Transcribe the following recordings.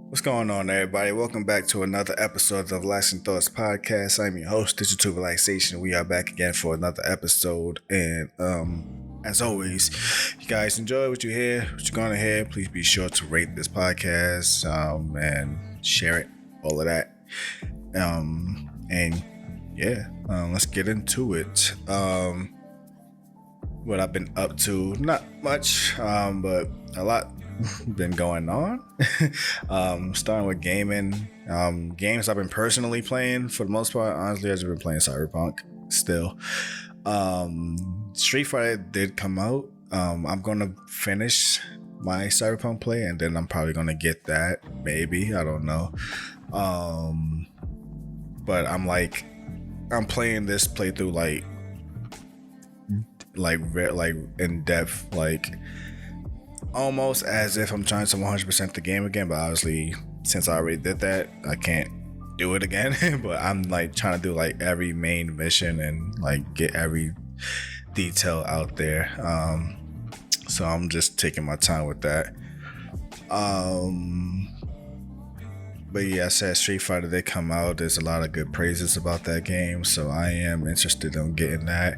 What's going on, everybody? Welcome back to another episode of Lasting Thoughts Podcast. I'm your host, Digital Relaxation. We are back again for another episode, and as always, you guys enjoy what you hear, what you're gonna hear. Please be sure to rate this podcast and share it, all of that. And yeah, let's get into it. What I've been up to, not much, but a lot been going on. Starting with gaming. Games I've been personally playing for the most part. Honestly, I've just been playing Cyberpunk still. Street Fighter did come out. I'm gonna finish my Cyberpunk play and then I'm probably gonna get that. Maybe, I don't know. But I'm playing this playthrough like in depth, like almost as if I'm trying to 100% the game again, but obviously since I already did that, I can't do it again. But I'm like trying to do like every main mission and like get every detail out there. So I'm just taking my time with that. But yeah, I said Street Fighter did come out. There's a lot of good praises about that game, so I am interested in getting that.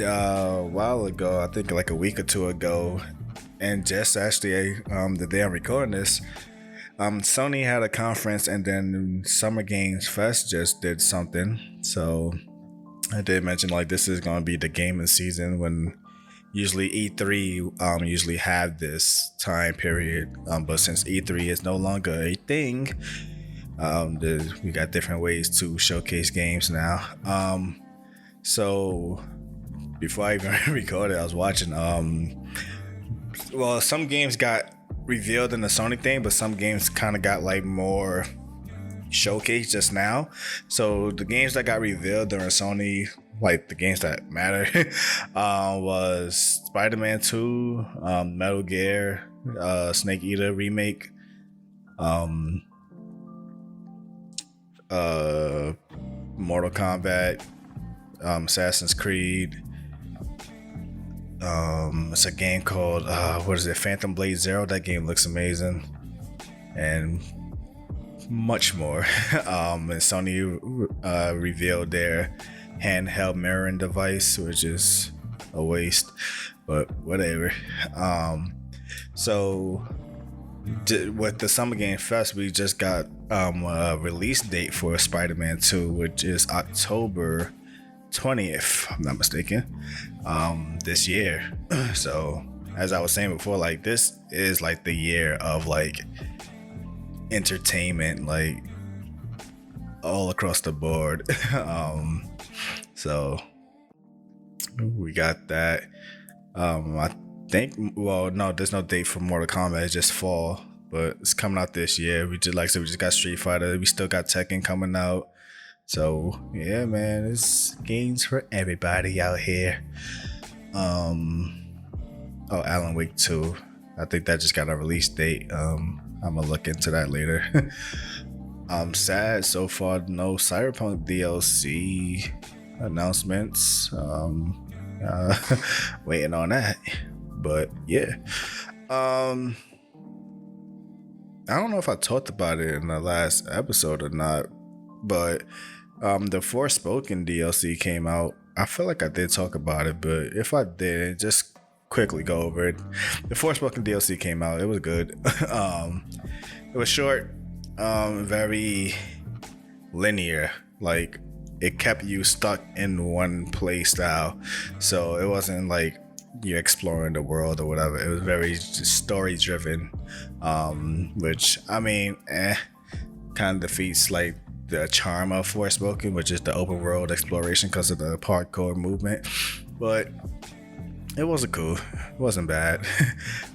A while ago, I think like a week or two ago, and just actually the day I'm recording this, Sony had a conference, and then Summer Games Fest just did something. So I did mention like this is gonna be the gaming season when usually E3 usually have this time period, but since E3 is no longer a thing, we got different ways to showcase games now. So before I even recorded, I was watching. Well, some games got revealed in the Sony thing, but some games kind of got like more showcased just now. So the games that got revealed during Sony, like the games that matter, was Spider-Man 2, Metal Gear, Snake Eater remake, Mortal Kombat, Assassin's Creed. It's a game called Phantom Blade Zero. That game looks amazing, and much more. And Sony revealed their handheld mirroring device, which is a waste, but whatever. So with the Summer Game Fest, we just got a release date for Spider-Man 2, which is October 20th, if I'm not mistaken, this year. So as I was saying before, like this is like the year of like entertainment, like all across the board. So we got that. I think, well, no, there's no date for Mortal Kombat. It's just fall, but it's coming out this year. We just got Street Fighter. We still got Tekken coming out. So yeah, man, it's games for everybody out here. Alan Wake 2. I think that just got a release date. I'm gonna look into that later. I'm sad so far, no Cyberpunk DLC announcements. Waiting on that. But yeah. I don't know if I talked about it in the last episode or not, but the Forspoken DLC came out. I feel like I did talk about it, but if I did, just quickly go over it. The Forspoken DLC came out. It was good. It was short, very linear. Like it kept you stuck in one play style, so it wasn't like you're exploring the world or whatever. It was very story driven, which I mean, kind of defeats like the charm of Forspoken, which is the open world exploration because of the parkour movement. But it wasn't cool. It wasn't bad.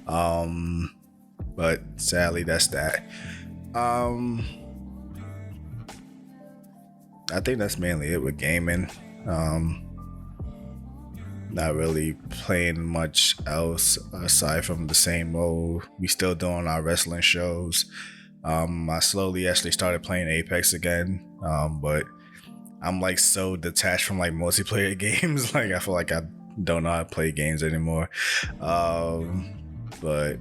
But sadly, that's that. I think that's mainly it with gaming. Not really playing much else aside from the same old. We still doing our wrestling shows. I slowly actually started playing Apex again, but I'm like so detached from like multiplayer games. Like I feel like I don't know how to play games anymore. But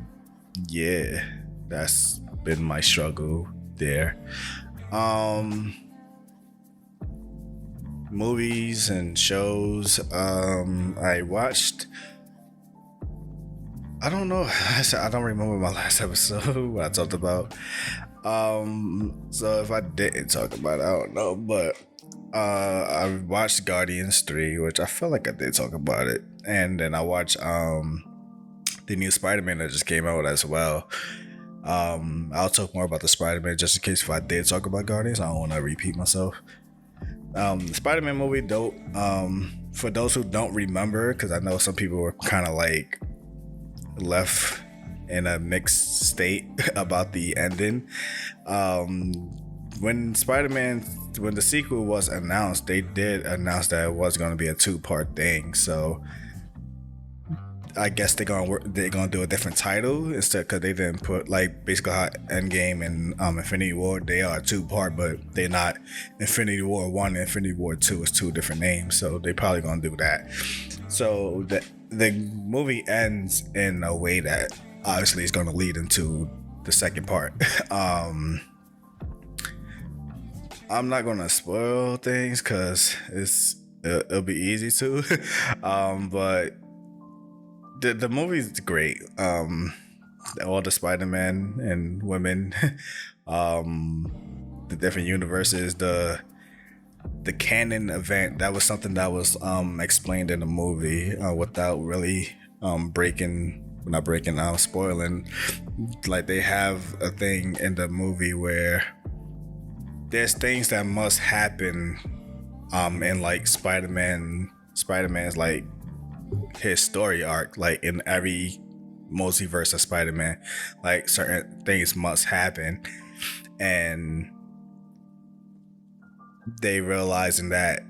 yeah, that's been my struggle there. Um, Movies and shows. I watched. I don't know. I don't remember my last episode what I talked about. So if I didn't talk about it, I don't know. But I watched Guardians 3, which I felt like I did talk about it, and then I watched the new Spider-Man that just came out as well. I'll talk more about the Spider-Man just in case if I did talk about Guardians. I don't want to repeat myself. The Spider-Man movie, dope. For those who don't remember, because I know some people were kind of like left in a mixed state about the ending. When the sequel was announced, they did announce that it was going to be a 2-part thing. So I guess they're gonna do a different title instead, because they didn't put like basically how Endgame and Infinity War, they are 2-part, but they're not. Infinity War 1 and Infinity War 2 is 2 different names, so they probably gonna do that. So the movie ends in a way that obviously is gonna lead into the second part. I'm not gonna spoil things because it'll be easy to, but. The movie's great. All the Spider-Man and women, the different universes, the canon event, that was something that was explained in the movie without really spoiling. Like, they have a thing in the movie where there's things that must happen in like Spider-Man's like his story arc, like in every multiverse of Spider-Man, like certain things must happen, and they realizing that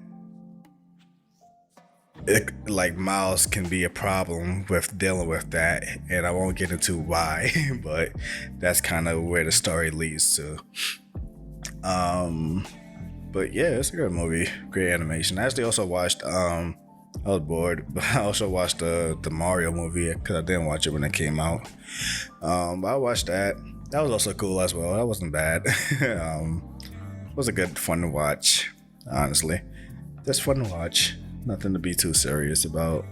like Miles can be a problem with dealing with that, and I won't get into why, but that's kind of where the story leads to. But yeah, it's a good movie, great animation. I actually also watched I was bored, but I also watched the Mario movie because I didn't watch it when it came out. But I watched that. That was also cool as well. That wasn't bad. It was a good, fun to watch, honestly. Just fun to watch. Nothing to be too serious about.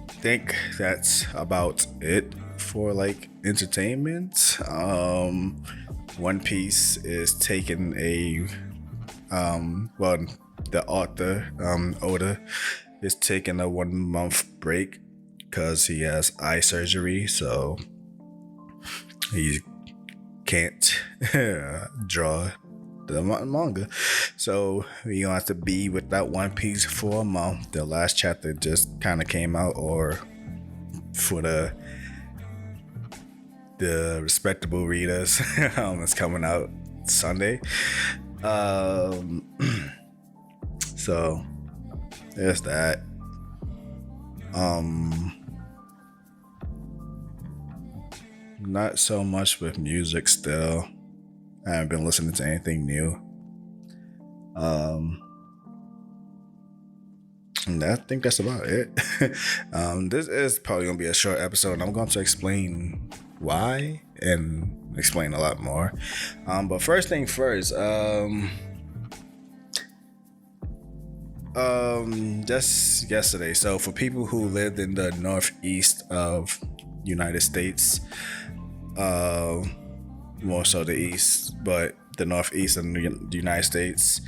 Think that's about it for like entertainment. One Piece is taking the author, Oda, is taking a 1-month break because he has eye surgery, so he can't draw the manga. So we gonna have to be without One Piece for a month. The last chapter just kind of came out, or for the respectable readers, it's coming out Sunday. So there's that. Not so much with music still. I haven't been listening to anything new. And I think that's about it. This is probably gonna be a short episode, and I'm going to explain why and explain a lot more. But first thing first, just yesterday, so for people who lived in the northeast of United States, more so the east, but the northeast of the United States,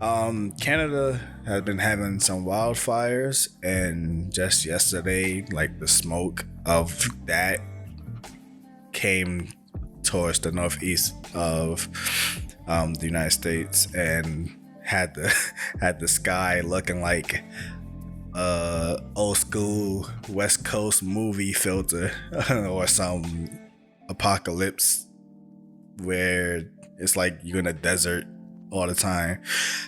Canada has been having some wildfires, and just yesterday, like, the smoke of that came towards the northeast of the United States and had the sky looking like old school West Coast movie filter or some apocalypse where it's like you're in a desert all the time.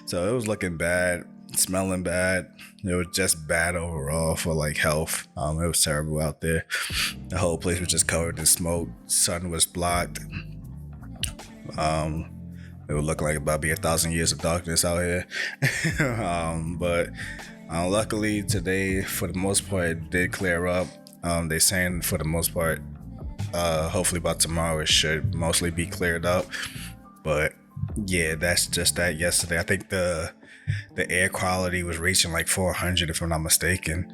So it was looking bad, smelling bad. It was just bad overall for like health. It was terrible out there. The whole place was just covered in smoke. Sun was blocked. It would look like about be 1,000 years of darkness out here. But luckily today, for the most part, it did clear up. They saying for the most part, hopefully by tomorrow it should mostly be cleared up. But yeah, that's just that. Yesterday, I think the air quality was reaching like 400, if I'm not mistaken.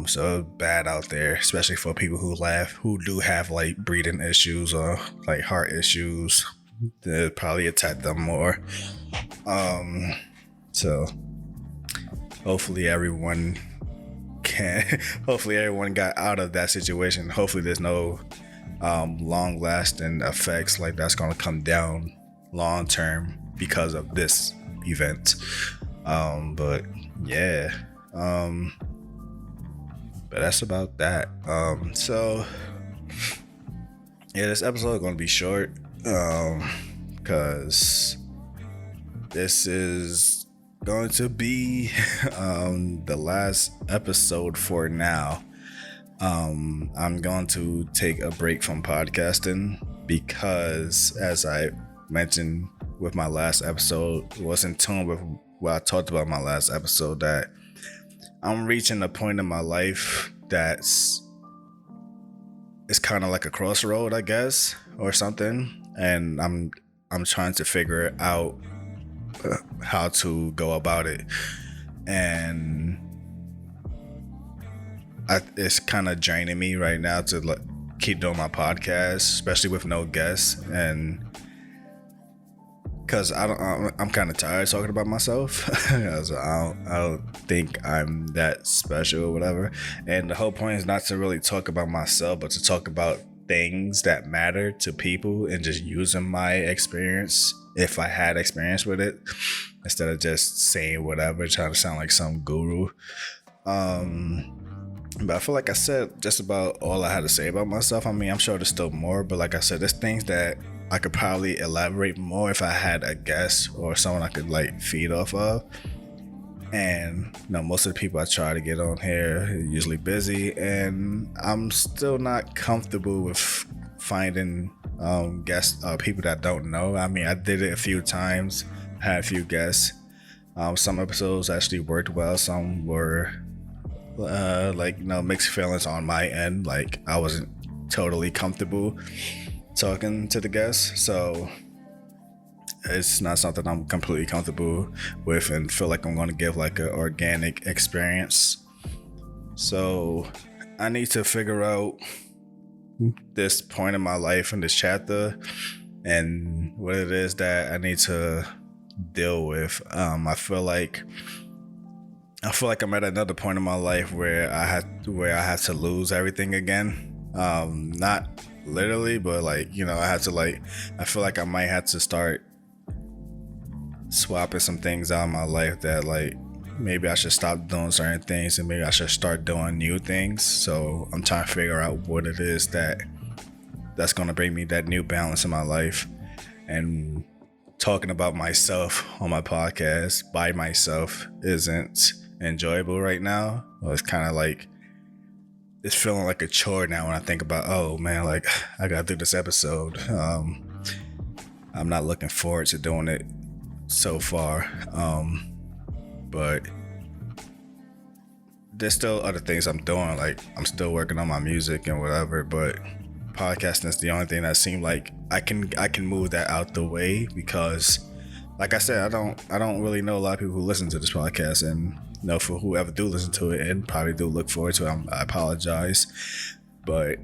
So bad out there, especially for people who do have like breathing issues or like heart issues. They'll probably attack them more. So hopefully everyone got out of that situation. Hopefully there's no long lasting effects like that's gonna come down long term because of this event. But yeah. But that's about that. So yeah, this episode is gonna be short. Because this is going to be the last episode for now. I'm going to take a break from podcasting because, as I mentioned with my last episode, was in tune with what I talked about in my last episode, that I'm reaching a point in my life it's kind of like a crossroad, I guess, or something. And I'm trying to figure out how to go about it, and it's kind of draining me right now to keep doing my podcast, especially with no guests, and because I'm kind of tired talking about myself. So I don't think I'm that special or whatever. And the whole point is not to really talk about myself, but to talk about things that matter to people and just using my experience, if I had experience with it, instead of just saying whatever, trying to sound like some guru. But I feel like I said just about all I had to say about myself. I mean, I'm sure there's still more, but like I said, there's things that I could probably elaborate more if I had a guest or someone I could like feed off of. And most of the people I try to get on here are usually busy, and I'm still not comfortable with finding guests, people that don't know. I mean, I did it a few times, had a few guests. Some episodes actually worked well, some were mixed feelings on my end. Like, I wasn't totally comfortable talking to the guests, so it's not something I'm completely comfortable with and feel like I'm going to give like an organic experience. So I need to figure out this point in my life in this chapter and what it is that I need to deal with. I feel like I'm at another point in my life where I have to lose everything again. Not literally, but I feel like I might have to start swapping some things out of my life that maybe I should stop doing certain things and maybe I should start doing new things. So I'm trying to figure out what it is that's going to bring me that new balance in my life. And talking about myself on my podcast by myself isn't enjoyable right now. Well, it's kind of like, it's feeling like a chore now when I think about, oh man, I gotta do this episode. I'm not looking forward to doing it so far. But there's still other things I'm doing. Like, I'm still working on my music and whatever, but podcasting is the only thing that seemed like I can move that out the way, because like I said, I don't really know a lot of people who listen to this podcast, and for whoever do listen to it and probably do look forward to it, I apologize, but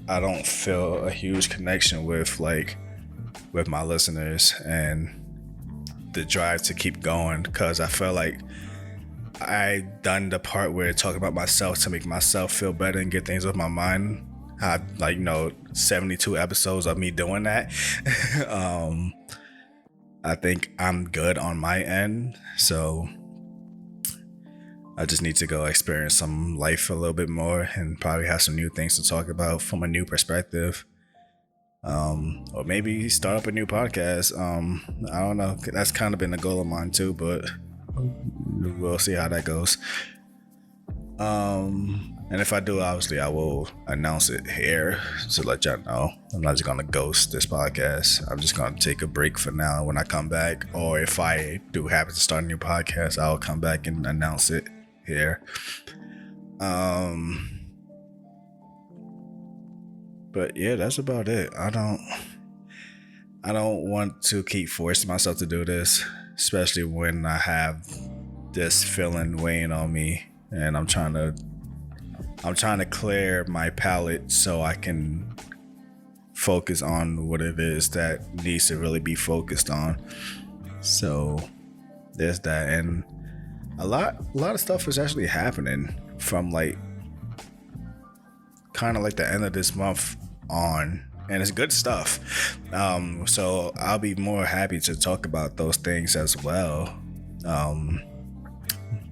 I don't feel a huge connection with my listeners and the drive to keep going, because I feel like I done the part where talking about myself to make myself feel better and get things off my mind. I 72 episodes of me doing that. I think I'm good on my end, so I just need to go experience some life a little bit more and probably have some new things to talk about from a new perspective. Or maybe start up a new podcast. I don't know. That's kind of been a goal of mine too, but we'll see how that goes. And if I do, obviously I will announce it here to let y'all know. I'm not just gonna ghost this podcast. I'm just gonna take a break for now. When I come back, or if I do happen to start a new podcast, I'll come back and announce it here. But yeah, that's about it. I don't want to keep forcing myself to do this, especially when I have this feeling weighing on me, and I'm trying to clear my palate so I can focus on what it is that needs to really be focused on. So there's that, and a lot of stuff is actually happening from like kind of like the end of this month on, and it's good stuff. So I'll be more happy to talk about those things as well.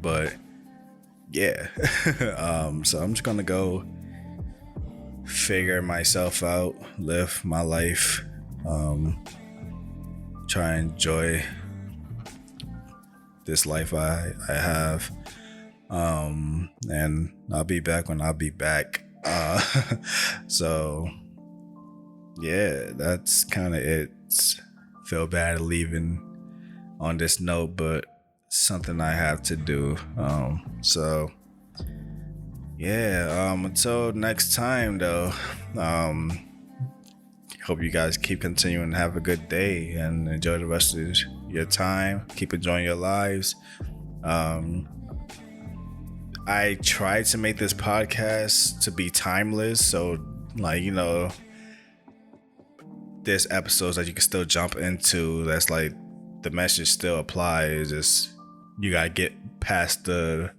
But yeah, so I'm just gonna go figure myself out, live my life, try and enjoy this life I have, and I'll be back when I'll be back. So yeah, that's kind of it. Feel bad leaving on this note, but something I have to do. So yeah, until next time though, hope you guys keep continuing to have a good day and enjoy the rest of your time. Keep enjoying your lives. I tried to make this podcast to be timeless, so like, you know, there's episodes that you can still jump into that's like the message still applies. Just you gotta get past the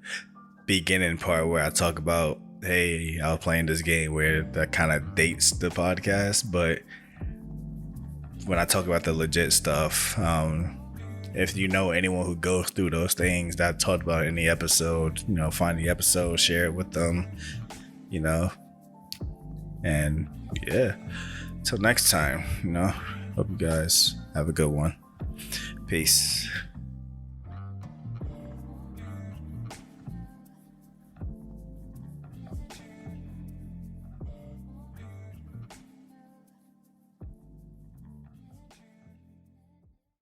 beginning part where I talk about, hey, I was playing this game, where that kind of dates the podcast. But when I talk about the legit stuff, if you know anyone who goes through those things that I talked about in the episode, you know, find the episode, share it with them, you know. And yeah, till next time, you know, hope you guys have a good one. Peace.